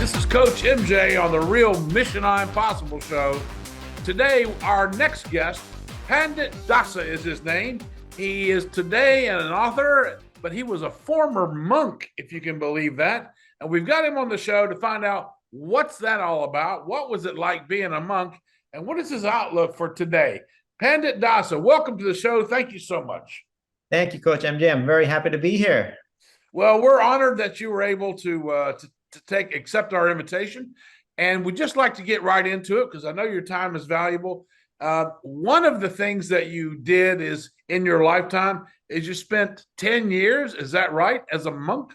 This is Coach MJ on the Real Mission Impossible show. Today, our next guest, Pandit Dasa is his name. He is today an author, but he was a former monk, if you can believe that. And we've got him on the show to find out what's that all about, what was it like being a monk, and what is his outlook for today. Pandit Dasa, welcome to the show. Thank you so much. Thank you, Coach MJ. I'm very happy to be here. Well, we're honored that you were able to accept our invitation, and we'd just like to get right into it because I know your time is valuable. One of the things that you did is in your lifetime is you spent 10 years, is that right, as a monk?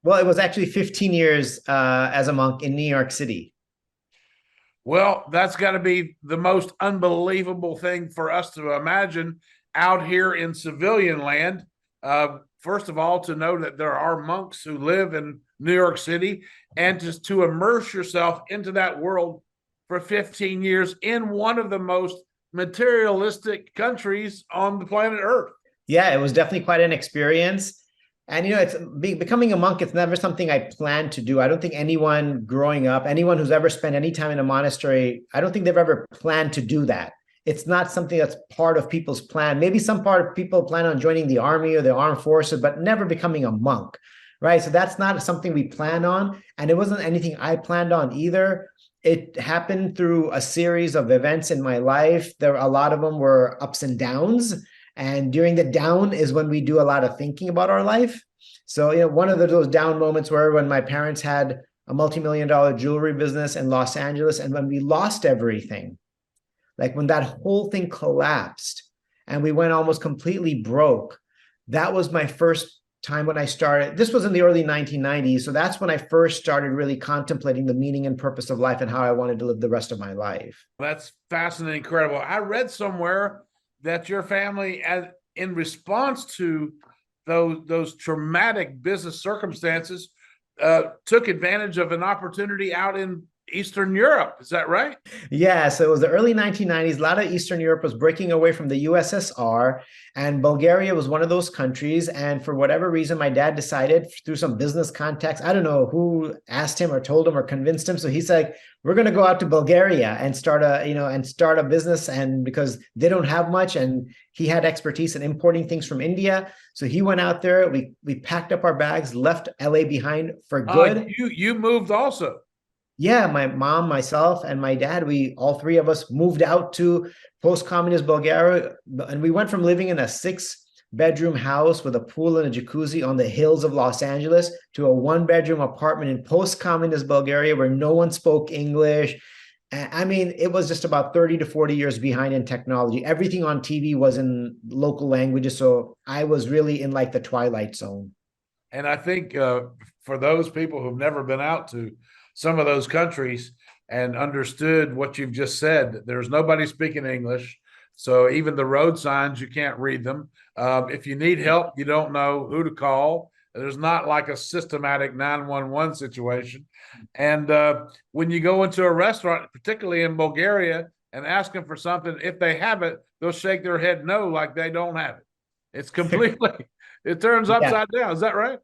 Well, it was actually 15 years as a monk in New York City. Well, that's got to be the most unbelievable thing for us to imagine out here in civilian land. First of all, to know that there are monks who live in New York City, and just to immerse yourself into that world for 15 years in one of the most materialistic countries on the planet Earth. Yeah, it was definitely quite an experience. And, it's becoming a monk, it's never something I planned to do. I don't think anyone growing up, anyone who's ever spent any time in a monastery, I don't think they've ever planned to do that. It's not something that's part of people's plan. Maybe some part of people plan on joining the army or the armed forces, but never becoming a monk, right? So that's not something we plan on. And it wasn't anything I planned on either. It happened through a series of events in my life. A lot of them were ups and downs. And during the down is when we do a lot of thinking about our life. So, one of those down moments were when my parents had a multi-million-dollar jewelry business in Los Angeles, and when we lost everything. Like when that whole thing collapsed and we went almost completely broke, that was my first time when I started. This was in the early 1990s. So that's when I first started really contemplating the meaning and purpose of life and how I wanted to live the rest of my life. That's fascinating, incredible. I read somewhere that your family, in response to those traumatic business circumstances, took advantage of an opportunity out in Eastern Europe. Is that right? Yeah, so it was the early 1990s. A lot of Eastern Europe was breaking away from the USSR, and Bulgaria was one of those countries. And for whatever reason, my dad decided through some business contacts, I don't know who asked him or told him or convinced him. So he's like, we're going to go out to Bulgaria and start a business. And because they don't have much, and he had expertise in importing things from India. So he went out there. We packed up our bags, left LA behind for good. You moved also. Yeah, my mom, myself, and my dad, all three of us moved out to post-communist Bulgaria. And we went from living in a 6-bedroom house with a pool and a jacuzzi on the hills of Los Angeles to a 1-bedroom apartment in post-communist Bulgaria where no one spoke English. I mean, it was just about 30 to 40 years behind in technology. Everything on TV was in local languages. So I was really in like the twilight zone. And I think for those people who've never been out to some of those countries and understood what you've just said, there's nobody speaking English. So even the road signs, you can't read them. If you need help, you don't know who to call. There's not like a systematic 911 situation. And when you go into a restaurant, particularly in Bulgaria, and ask them for something, if they have it, they'll shake their head no, like they don't have it. It's completely, it turns upside down. Is that right?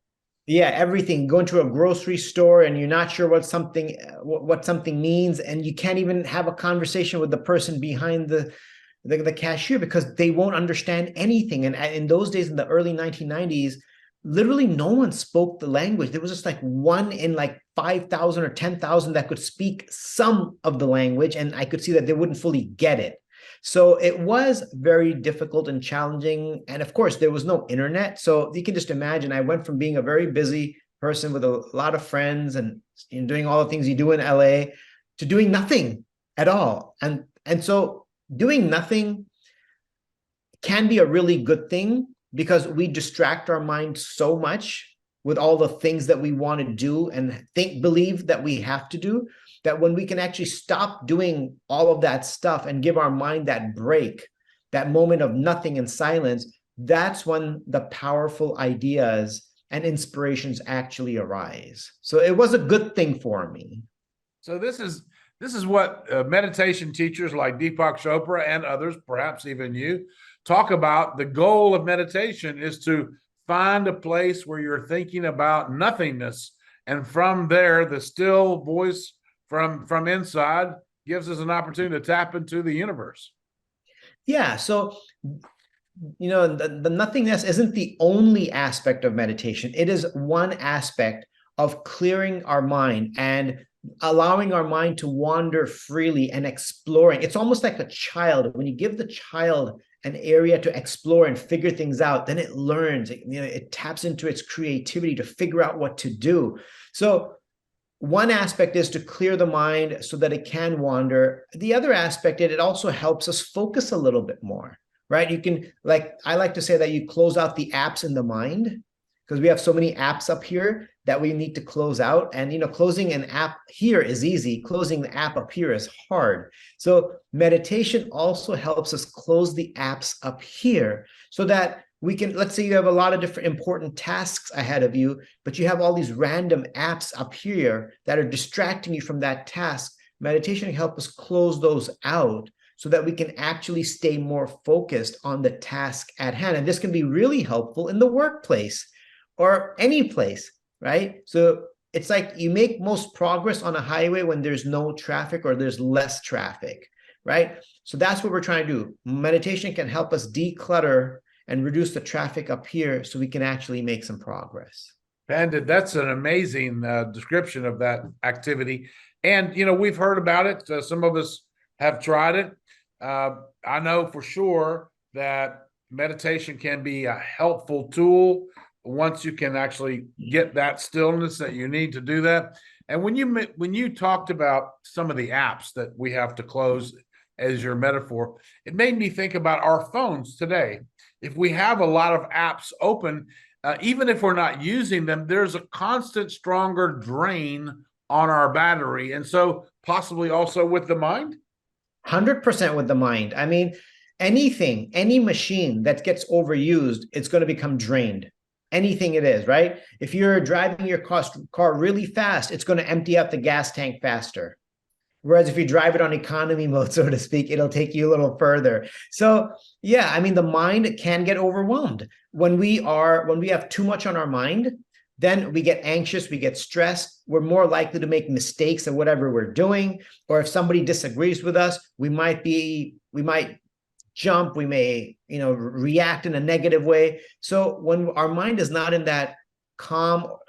Yeah, everything. Going to a grocery store and you're not sure what something means, and you can't even have a conversation with the person behind the cashier because they won't understand anything. And in those days, in the early 1990s, literally no one spoke the language. There was just like one in like 5,000 or 10,000 that could speak some of the language, and I could see that they wouldn't fully get it. So it was very difficult and challenging. And of course, there was no internet. So you can just imagine, I went from being a very busy person with a lot of friends and doing all the things you do in LA to doing nothing at all. And so doing nothing can be a really good thing because we distract our mind so much with all the things that we want to do and believe that we have to do, that when we can actually stop doing all of that stuff and give our mind that break, that moment of nothing and silence, that's when the powerful ideas and inspirations actually arise. So it was a good thing for me. So this is what meditation teachers like Deepak Chopra and others, perhaps even you, talk about. The goal of meditation is to find a place where you're thinking about nothingness And from there, the still voice from inside gives us an opportunity to tap into the universe. Yeah. So, the nothingness isn't the only aspect of meditation. It is one aspect of clearing our mind and allowing our mind to wander freely and exploring. It's almost like a child. When you give the child an area to explore and figure things out, then it learns, it taps into its creativity to figure out what to do. So one aspect is to clear the mind so that it can wander. The other aspect, it also helps us focus a little bit more, right? You can, like, I like to say that you close out the apps in the mind, because we have so many apps up here that we need to close out. And, closing an app here is easy. Closing the app up here is hard. So meditation also helps us close the apps up here so that we can, let's say you have a lot of different important tasks ahead of you, but you have all these random apps up here that are distracting you from that task. Meditation can help us close those out so that we can actually stay more focused on the task at hand. And this can be really helpful in the workplace or any place, right? So it's like you make most progress on a highway when there's no traffic or there's less traffic, right? So that's what we're trying to do. Meditation can help us declutter and reduce the traffic up here so we can actually make some progress. Pandit, that's an amazing description of that activity. And, we've heard about it. Some of us have tried it. I know for sure that meditation can be a helpful tool once you can actually get that stillness that you need to do that. And when you talked about some of the apps that we have to close as your metaphor, it made me think about our phones today. If we have a lot of apps open, even if we're not using them, there's a constant, stronger drain on our battery. And so possibly also with the mind? 100% with the mind. I mean, any machine that gets overused, it's going to become drained. Anything it is, right? If you're driving your car really fast, it's going to empty out the gas tank faster. Whereas if you drive it on economy mode, so to speak, it'll take you a little further. So yeah, I mean, the mind can get overwhelmed. When we have too much on our mind, then we get anxious, we get stressed, we're more likely to make mistakes at whatever we're doing. Or if somebody disagrees with us, we might jump, we may, react in a negative way. So when our mind is not in that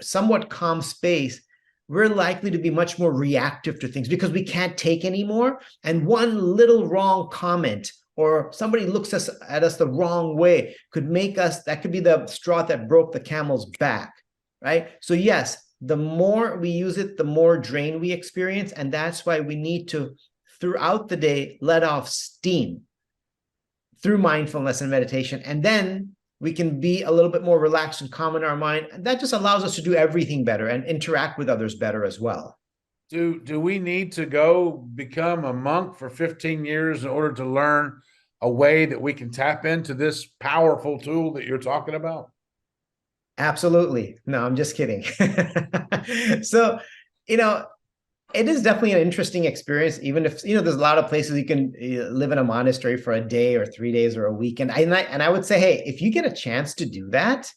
somewhat calm space, we're likely to be much more reactive to things because we can't take anymore. And one little wrong comment or somebody looks at us the wrong way that could be the straw that broke the camel's back, right? So yes, the more we use it, the more drain we experience. And that's why we need to, throughout the day, let off steam through mindfulness and meditation. And then we can be a little bit more relaxed and calm in our mind. And that just allows us to do everything better and interact with others better as well. Do we need to go become a monk for 15 years in order to learn a way that we can tap into this powerful tool that you're talking about? Absolutely. No, I'm just kidding. So, it is definitely an interesting experience, even if, there's a lot of places you can live in a monastery for a day or 3 days or a weekend. And I would say, hey, if you get a chance to do that,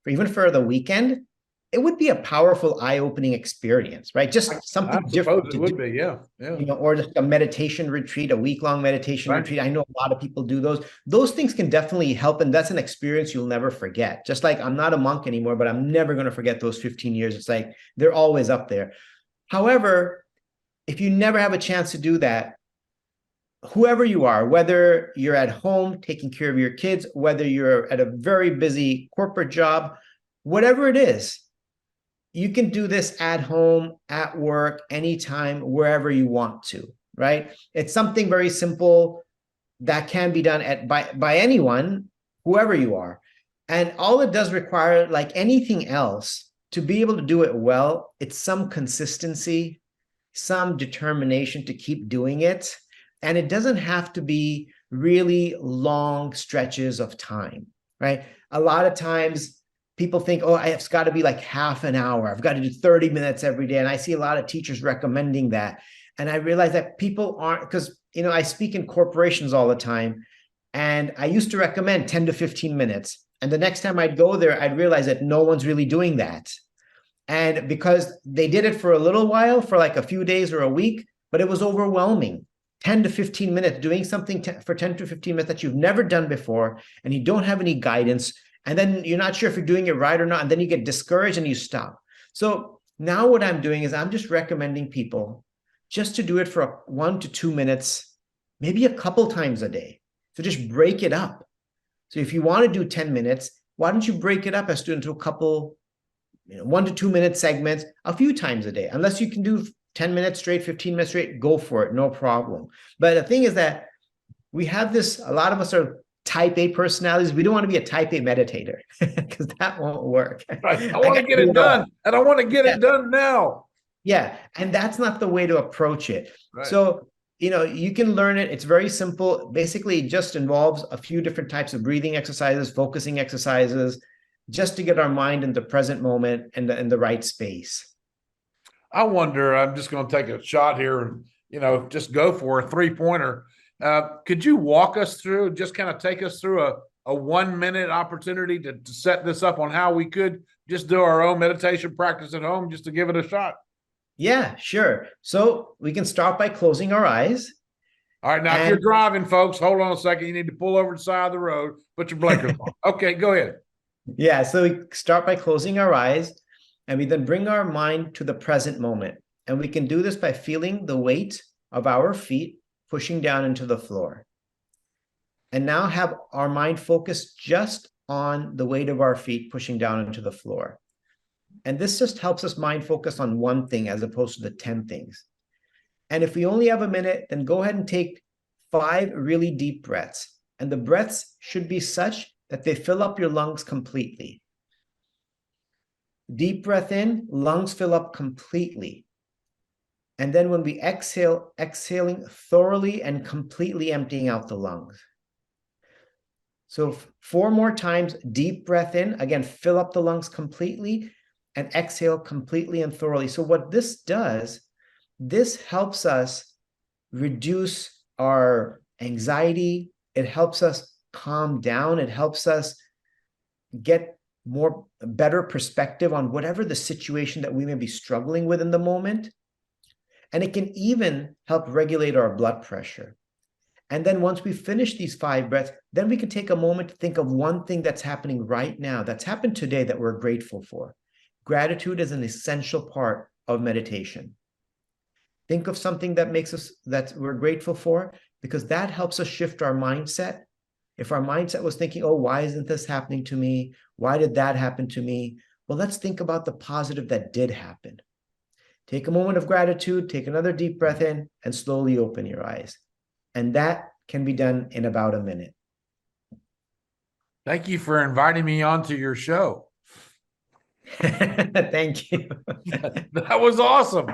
or even for the weekend, it would be a powerful, eye-opening experience, right? Just something different. It would be, yeah. Or just a meditation retreat, a week-long meditation retreat. I know a lot of people do those. Those things can definitely help, and that's an experience you'll never forget. Just like I'm not a monk anymore, but I'm never going to forget those 15 years. It's like they're always up there. However, if you never have a chance to do that, whoever you are, whether you're at home taking care of your kids, whether you're at a very busy corporate job, whatever it is, you can do this at home, at work, anytime, wherever you want to, right? It's something very simple that can be done by anyone, whoever you are. And all it does require, like anything else, to be able to do it well, it's some consistency, some determination to keep doing it. And it doesn't have to be really long stretches of time, right? A lot of times people think, oh, it's got to be like half an hour. I've got to do 30 minutes every day. And I see a lot of teachers recommending that. And I realize that people aren't, because, I speak in corporations all the time. And I used to recommend 10 to 15 minutes. And the next time I'd go there, I'd realize that no one's really doing that. And because they did it for a little while, for like a few days or a week, but it was overwhelming. 10 to 15 minutes doing something for 10 to 15 minutes that you've never done before, and you don't have any guidance, and then you're not sure if you're doing it right or not, and then you get discouraged and you stop. So now what I'm doing is I'm just recommending people just to do it for 1 to 2 minutes, maybe a couple times a day. So just break it up. So if you want to do 10 minutes, why don't you break it up as to into a couple, 1 to 2 minute segments a few times a day? Unless you can do 10 minutes straight, 15 minutes straight, go for it, no problem. But the thing is that we have this, a lot of us are type A personalities. We don't want to be a type A meditator because that won't work. Right. I want to get it done, and I want to get it done now. Yeah, and that's not the way to approach it. Right. So, you can learn it. It's very simple. Basically, it just involves a few different types of breathing exercises, focusing exercises, just to get our mind in the present moment and in the right space. I wonder, I'm just going to take a shot here and, just go for a 3-pointer. Could you walk us through, just kind of take us through a 1-minute opportunity to set this up on how we could just do our own meditation practice at home, just to give it a shot? Yeah, sure. So we can start by closing our eyes. All right. Now, if you're driving, folks, hold on a second. You need to pull over to the side of the road, put your blinkers on. Okay, go ahead. Yeah, so we start by closing our eyes, and we then bring our mind to the present moment. And we can do this by feeling the weight of our feet pushing down into the floor. And now have our mind focused just on the weight of our feet pushing down into the floor. And this just helps us mind focus on one thing as opposed to the 10 things. And if we only have a minute, then go ahead and take 5 really deep breaths. And the breaths should be such that they fill up your lungs completely. Deep breath in, lungs fill up completely. And then when we exhale, exhaling thoroughly and completely emptying out the lungs. So 4 more times, deep breath in, again, fill up the lungs completely, and exhale completely and thoroughly. So what this does, this helps us reduce our anxiety. It helps us calm down. It helps us get better perspective on whatever the situation that we may be struggling with in the moment. And it can even help regulate our blood pressure. And then once we finish these 5 breaths, then we can take a moment to think of one thing that's happening right now, that's happened today, that we're grateful for. Gratitude is an essential part of meditation. Think of something that we're grateful for, because that helps us shift our mindset. If our mindset was thinking, oh, why isn't this happening to me? Why did that happen to me? Well, let's think about the positive that did happen. Take a moment of gratitude, take another deep breath in, and slowly open your eyes. And that can be done in about a minute. Thank you for inviting me onto your show. Thank you. That was awesome.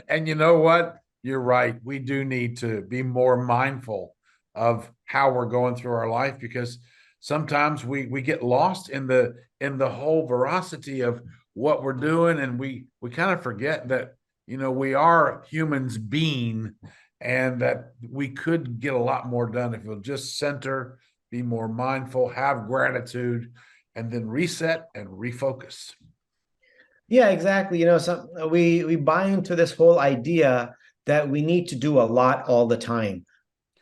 And you know what? You're right. We do need to be more mindful of how we're going through our life, because sometimes we get lost in the whole veracity of what we're doing, and we kind of forget that we are humans being, and that we could get a lot more done if we'll just center, be more mindful, have gratitude, and then reset and refocus. Yeah, exactly. We buy into this whole idea that we need to do a lot all the time.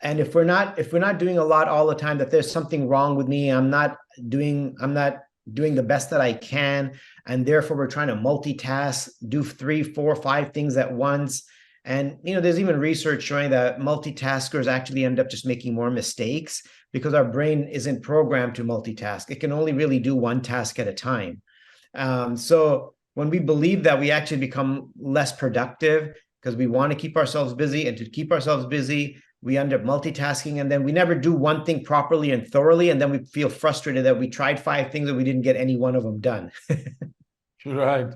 And if we're not doing a lot all the time, that there's something wrong with me, I'm not doing the best that I can, and therefore we're trying to multitask, do 3, 4, 5 things at once. And there's even research showing that multitaskers actually end up just making more mistakes, because our brain isn't programmed to multitask. It can only really do one task at a time. So when we believe that, we actually become less productive because we want to keep ourselves busy, and to keep ourselves busy, we end up multitasking, and then we never do one thing properly and thoroughly, and then we feel frustrated that we tried 5 things and we didn't get any one of them done. Right.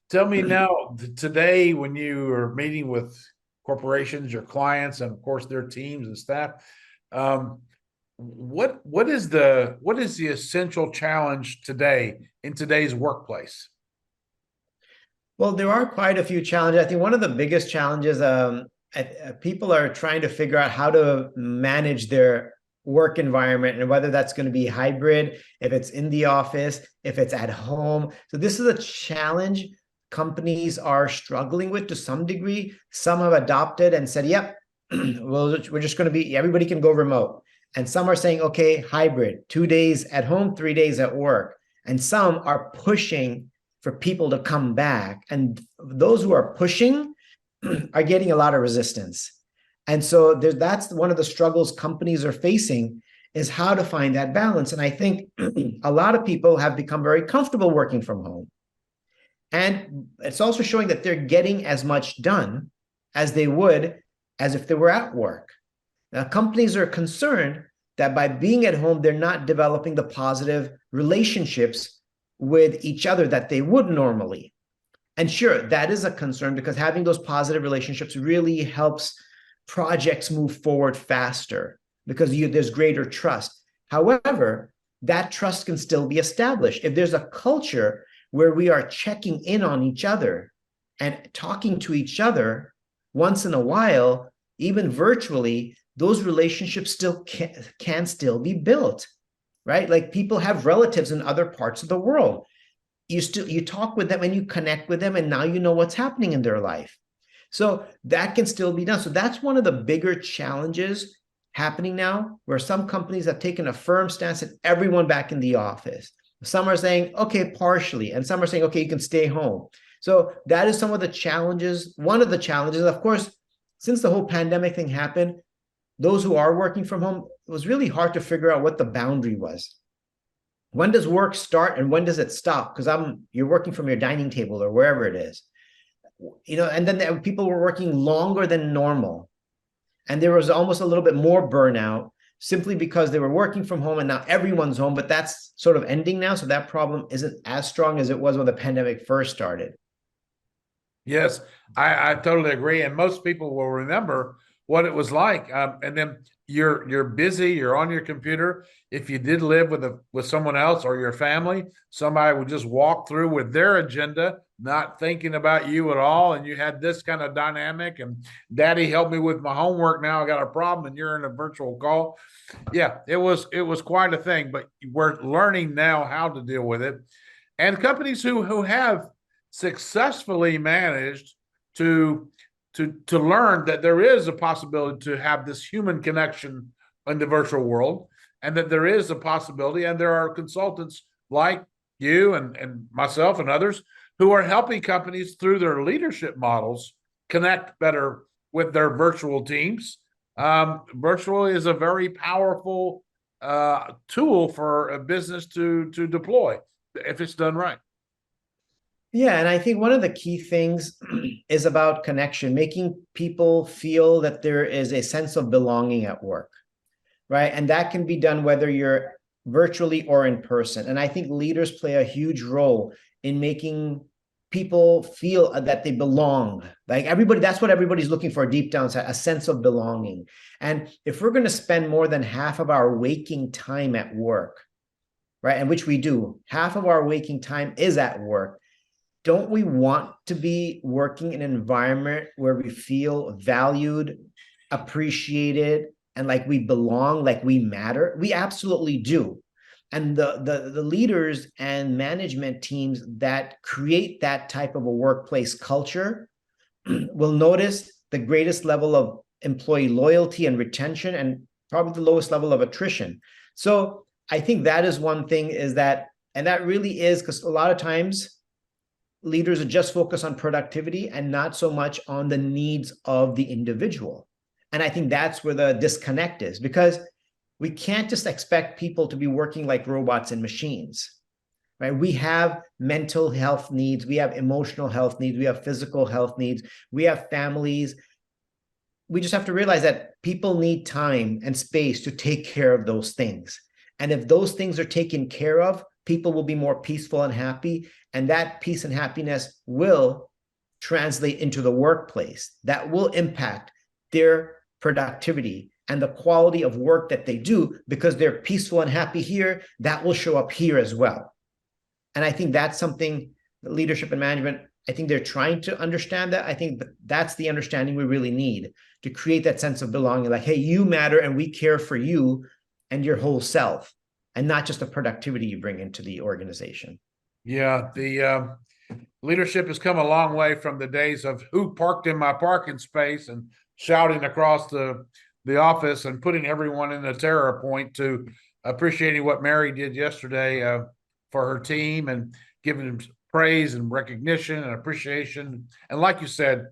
Tell me now, today, when you are meeting with corporations, your clients, and of course their teams and staff, what is the essential challenge today in today's workplace? Well, there are quite a few challenges. I think one of the biggest challenges, people are trying to figure out how to manage their work environment, and whether that's going to be hybrid, if it's in the office, if it's at home. So this is a challenge companies are struggling with to some degree. Some have adopted and said, yep, well, we're just going to be, everybody can go remote. And some are saying, okay, hybrid, 2 days at home, 3 days at work. And some are pushing for people to come back. And those who are pushing are getting a lot of resistance. And so that's one of the struggles companies are facing, is how to find that balance. And I think a lot of people have become very comfortable working from home. And it's also showing that they're getting as much done as they would as if they were at work. Now, companies are concerned that by being at home, they're not developing the positive relationships with each other that they would normally. And sure, that is a concern, because having those positive relationships really helps projects move forward faster, because there's greater trust. However, that trust can still be established. If there's a culture where we are checking in on each other and talking to each other once in a while, even virtually, those relationships still can still be built, right? Like, people have relatives in other parts of the world. You talk with them and you connect with them, and now you know what's happening in their life. So that can still be done. So that's one of the bigger challenges happening now, where some companies have taken a firm stance at everyone back in the office. Some are saying, okay, partially, and some are saying, okay, you can stay home. So that is some of the challenges. One of the challenges, of course, since the whole pandemic thing happened, those who are working from home, it was really hard to figure out what the boundary was. When does work start and when does it stop? Because you're working from your dining table or wherever it is. And then people were working longer than normal. And there was almost a little bit more burnout simply because they were working from home, and now everyone's home, but that's sort of ending now. So that problem isn't as strong as it was when the pandemic first started. Yes, I totally agree. And most people will remember what it was like. And then you're busy, you're on your computer. If you did live with someone else or your family, somebody would just walk through with their agenda, not thinking about you at all. And you had this kind of dynamic, and daddy, help me with my homework now, I got a problem, and you're in a virtual call. Yeah, it was quite a thing, but we're learning now how to deal with it. And companies who have successfully managed to learn that there is a possibility to have this human connection in the virtual world, and that there is a possibility, and there are consultants like you and myself and others who are helping companies through their leadership models connect better with their virtual teams. Virtual is a very powerful tool for a business to deploy if it's done right. Yeah, and I think one of the key things is about connection, making people feel that there is a sense of belonging at work, right? And that can be done whether you're virtually or in person. And I think leaders play a huge role in making people feel that they belong. Like, everybody, that's what everybody's looking for deep down, a sense of belonging. And if we're going to spend more than half of our waking time at work, right, and which we do, half of our waking time is at work, don't we want to be working in an environment where we feel valued, appreciated, and like we belong, like we matter? We absolutely do. And the leaders and management teams that create that type of a workplace culture will notice the greatest level of employee loyalty and retention, and probably the lowest level of attrition. So I think that is one thing, and that really is, because a lot of times leaders are just focused on productivity and not so much on the needs of the individual. And I think that's where the disconnect is, because we can't just expect people to be working like robots and machines, right? We have mental health needs, we have emotional health needs, we have physical health needs, we have families. We just have to realize that people need time and space to take care of those things. And if those things are taken care of, people will be more peaceful and happy. And that peace and happiness will translate into the workplace. That will impact their productivity and the quality of work that they do, because they're peaceful and happy here. That will show up here as well. And I think that's something that leadership and management, I think they're trying to understand that. I think that's the understanding we really need to create that sense of belonging. Like, hey, you matter and we care for you. and your whole self, and not just the productivity you bring into the organization. Yeah, the leadership has come a long way from the days of who parked in my parking space and shouting across the office and putting everyone in a terror point, to appreciating what Mary did yesterday for her team and giving them praise and recognition and appreciation. And like you said,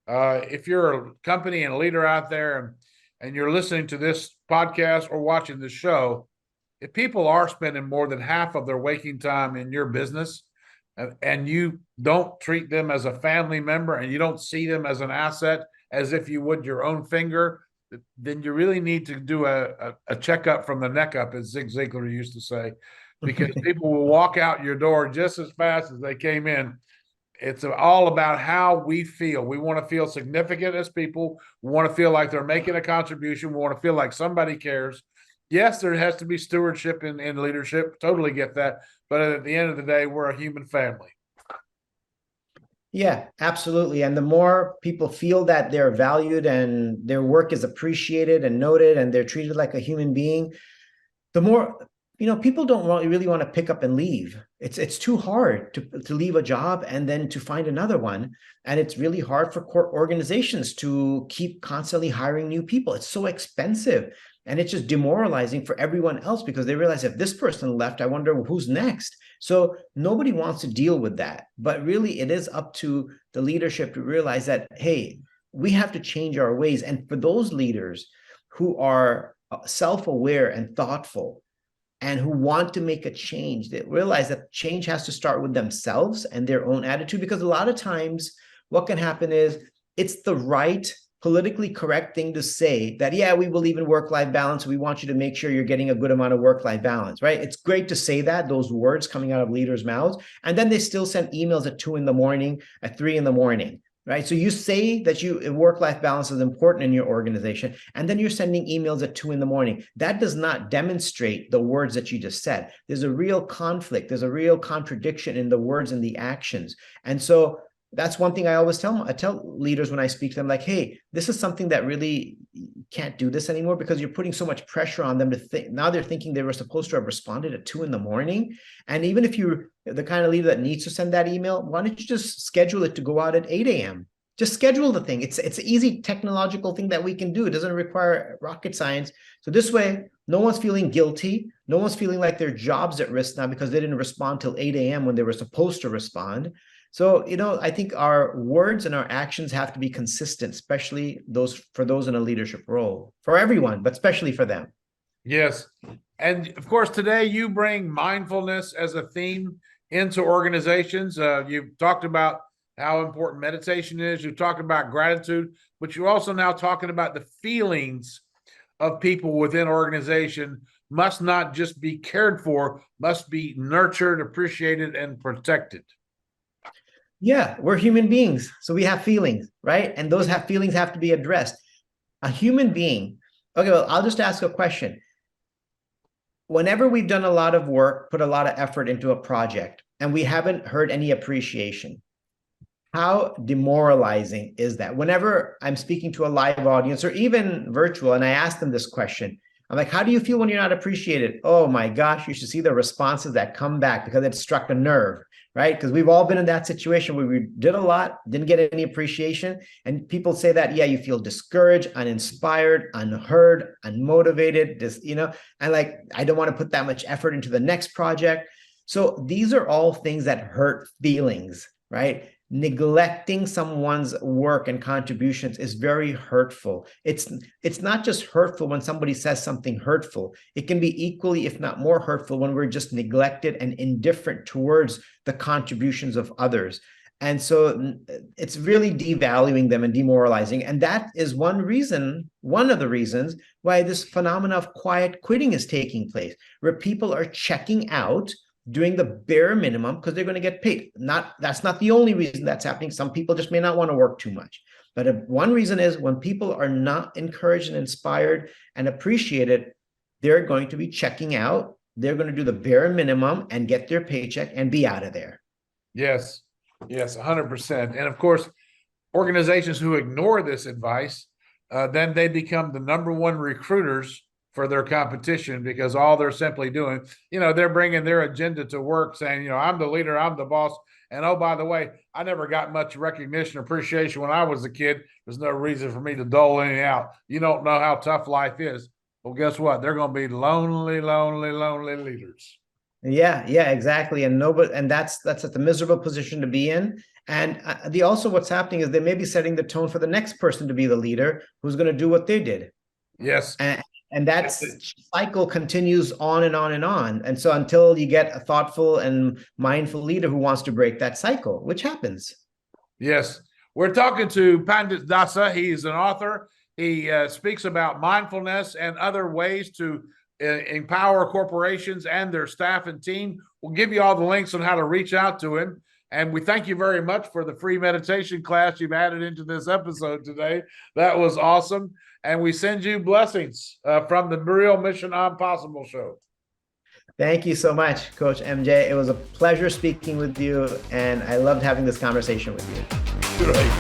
if you're a company and a leader out there and you're listening to this podcast or watching this show, if people are spending more than half of their waking time in your business, and you don't treat them as a family member and you don't see them as an asset as if you would your own finger, then you really need to do a checkup from the neck up, as Zig Ziglar used to say, because people will walk out your door just as fast as they came in. It's all about how we feel. We want to feel significant as people. We want to feel like they're making a contribution. We want to feel like somebody cares. Yes, there has to be stewardship in leadership. Totally get that. But at the end of the day, we're a human family. Yeah, absolutely. And the more people feel that they're valued and their work is appreciated and noted and they're treated like a human being, the more, people don't really want to pick up and leave. It's too hard to leave a job and then to find another one. And it's really hard for organizations to keep constantly hiring new people. It's so expensive. And it's just demoralizing for everyone else, because they realize if this person left, I wonder who's next. So nobody wants to deal with that. But really, it is up to the leadership to realize that, hey, we have to change our ways. And for those leaders who are self-aware and thoughtful and who want to make a change, they realize that change has to start with themselves and their own attitude. Because a lot of times what can happen is it's the right politically correct thing to say that, yeah, we believe in work-life balance. We want you to make sure you're getting a good amount of work-life balance, right? It's great to say that, those words coming out of leaders' mouths, and then they still send emails at 2 a.m, at 3 a.m, right? So you say that work-life balance is important in your organization, and then you're sending emails at 2 a.m. That does not demonstrate the words that you just said. There's a real conflict. There's a real contradiction in the words and the actions. And so that's one thing I always tell leaders when I speak to them, like, hey, this is something that really can't do this anymore, because you're putting so much pressure on them to think. Now they're thinking they were supposed to have responded at 2 a.m. And even if you're the kind of leader that needs to send that email, why don't you just schedule it to go out at 8 a.m.? Just schedule the thing. It's an easy technological thing that we can do. It doesn't require rocket science. So this way, no one's feeling guilty. No one's feeling like their job's at risk now because they didn't respond till 8 a.m. when they were supposed to respond. So, I think our words and our actions have to be consistent, especially for those in a leadership role, for everyone, but especially for them. Yes. And of course, today you bring mindfulness as a theme into organizations. You've talked about how important meditation is. You've talked about gratitude, but you're also now talking about the feelings of people within organization must not just be cared for, must be nurtured, appreciated, and protected. Yeah, we're human beings, so we have feelings, right? And those feelings have to be addressed. A human being. Okay, well, I'll just ask a question. Whenever we've done a lot of work, put a lot of effort into a project, and we haven't heard any appreciation, how demoralizing is that? Whenever I'm speaking to a live audience or even virtual, and I ask them this question, I'm like, how do you feel when you're not appreciated? Oh my gosh, you should see the responses that come back, because it struck a nerve, right? Because we've all been in that situation where we did a lot, didn't get any appreciation. And people say that, yeah, you feel discouraged, uninspired, unheard, unmotivated, and like, I don't want to put that much effort into the next project. So these are all things that hurt feelings, right? Neglecting someone's work and contributions is very hurtful. It's not just hurtful when somebody says something hurtful. It can be equally, if not more, hurtful when we're just neglected and indifferent towards the contributions of others. And so it's really devaluing them and demoralizing. And that is one of the reasons why this phenomenon of quiet quitting is taking place, where people are checking out, doing the bare minimum because they're going to get paid. That's not the only reason that's happening. Some people just may not want to work too much. But one reason is when people are not encouraged and inspired and appreciated, they're going to be checking out. They're going to do the bare minimum and get their paycheck and be out of there. Yes, 100%. And of course, organizations who ignore this advice, then they become the number one recruiters for their competition, because all they're simply doing, they're bringing their agenda to work, saying, I'm the leader, I'm the boss. And oh, by the way, I never got much recognition or appreciation when I was a kid. There's no reason for me to dole any out. You don't know how tough life is. Well, guess what? They're going to be lonely, lonely, lonely leaders. Yeah, exactly. And that's a miserable position to be in. And also what's happening is they may be setting the tone for the next person to be the leader who's going to do what they did. Yes. And that cycle continues on and on and on. And so until you get a thoughtful and mindful leader who wants to break that cycle, which happens. Yes. We're talking to Pandit Dasa. He's an author. He speaks about mindfulness and other ways to empower corporations and their staff and team. We'll give you all the links on how to reach out to him. And we thank you very much for the free meditation class you've added into this episode today. That was awesome. And we send you blessings from the Real Mission Impossible show. Thank you so much, Coach MJ. It was a pleasure speaking with you, and I loved having this conversation with you. Great.